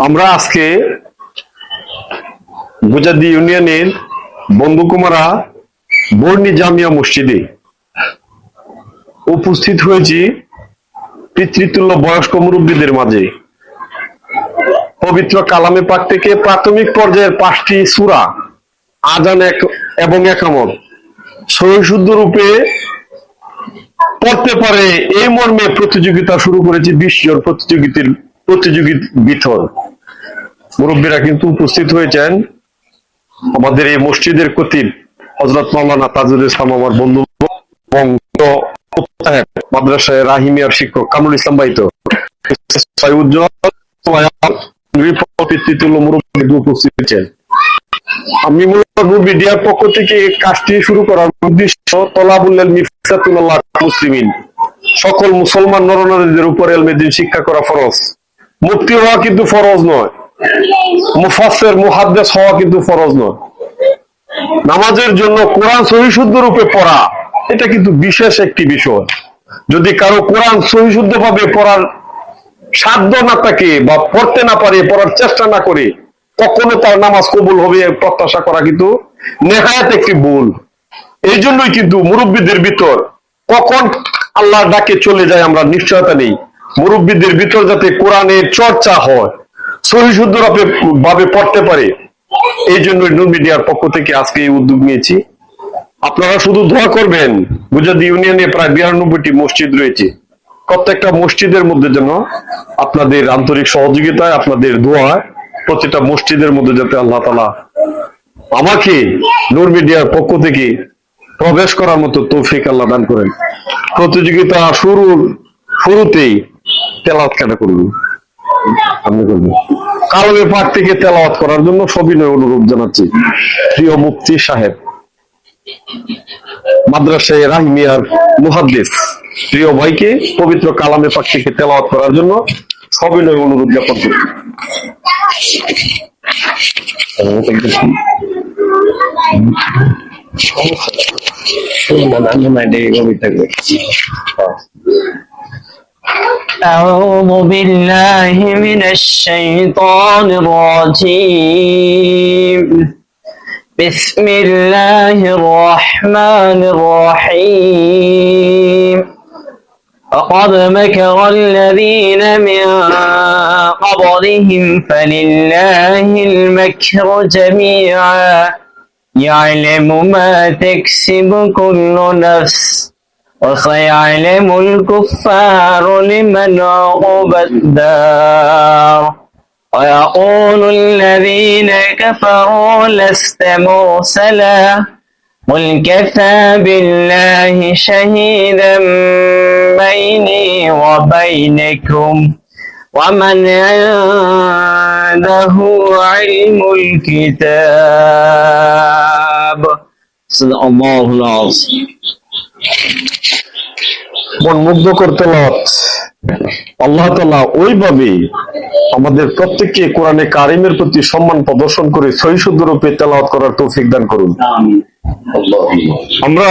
আমরা আজকে গুজাদি ইউনিয়নের বন্ধুকুমারা বর্ণি জামিয়া মসজিদে উপস্থিত হয়েছি পিতৃতুল্য বয়স্ক মুরব্বীদের মাঝে। পবিত্র কালামে পাক থেকে প্রাথমিক পর্যায়ের 5টি সূরা আযান এবং একামত সহিহ শুদ্ধ রূপে পড়তে পারে এই মর্মে প্রতিযোগিতা শুরু করেছে। 20 জন প্রতিযোগীর ভিতর মুরব্বীরা কিন্তু উপস্থিত হয়েছেন। আমাদের এই মসজিদের খতিব হযরত মাওলানা তাজুল ইসলাম আমার বন্ধু এবং মাদ্রাসায় রাহিমিয়ার শিক্ষক কামরুল ইসলাম ভাই তো উপস্থিত হয়েছেন। আমি মূলত মিডিয়ার পক্ষ থেকে কাজটি শুরু করার উদ্দেশ্য তলাবুল ইলমি ফিসাতুল্লাহ মুসলিমিন, সকল মুসলমান নরনারীদের উপর ইলমে দ্বীন শিক্ষা করা ফরজ। মুফতি হওয়া কিন্তু ফরজ নয়, মুফাসসির মুহাদ্দিস হওয়া কিন্তু ফরজ নয়। নামাজের জন্য কোরআন সহিহ শুদ্ধ রূপে পড়া এটা কিন্তু বিশেষ একটি বিষয়। যদি কারো কোরআন সহিহ শুদ্ধ ভাবে পড়ার সাধ্য না থাকে বা পড়তে না পারে, পড়ার চেষ্টা না করে, কখনো তার নামাজ কবুল হবে প্রত্যাশা করা কিন্তু নেহায়াত একটি ভুল। এই জন্যই কিন্তু মুরব্বীদের ভিতর কখন আল্লাহর ডাকে চলে যায় আমরা নিশ্চয়তা নেই। মুরব্বীদের ভিতর যাতে কোরআনের চর্চা হয়, সহিহ শুদ্ধ ভাবে পড়তে পারে, এই জন্য নূর মিডিয়ার পক্ষ থেকে আজকে এই উদ্যোগ নিয়েছি। আপনারা শুধু দোয়া করবেন। গুজাদি ইউনিয়নে প্রায় 92টি মসজিদ রয়েছে। প্রত্যেকটা মসজিদের মধ্যে যেন আপনাদের আন্তরিক সহযোগিতায়, আপনাদের দোয়া, প্রতিটা মসজিদের মধ্যে যাতে আল্লাহ তাআলা আমাকে নূর মিডিয়ার পক্ষ থেকে প্রবেশ করার মতো তৌফিক আল্লাহ দান করেন। প্রতিযোগিতা শুরুতেই তেলাওয়াত কাটা করবেন, আপনি করবেন। কালামে পাক থেকে তেলাওয়াত করার জন্য সবিনয় অনুরোধ জানাচ্ছি প্রিয় মুফতি সাহেব, মাদ্রাসায় রাহিমিয়ার মুহাদ্দিস প্রিয় ভাইকে পবিত্র কালামে পাক থেকে তেলাওয়াত করার জন্য সবিনয় অনুরোধ জ্ঞাপন করি। أعوذ بالله من الشيطان الرجيم. بسم الله الرحمن الرحيم. وقد مكر الذين من قبلهم فلله المكر جميعا يعلم ما تكسب كل نفس وسيعلم الكفار لمن عقبى الدار. ويقول الذين كفروا لست مرسلا قل كفى بالله شهيدا بيني وبينكم ومن عنده علم الكتاب. صدق الله العظيم. মন মুগ্ধকর তেলাওয়াত আল্লাহ তাআলা ওইভাবে আমাদের প্রত্যেককে কোরআনে কারিমের প্রতি সম্মান প্রদর্শন করে সহিহ শুদ্ধ রূপে তেলাওয়াত করার তৌফিক দান করুন। আমিন। আমরা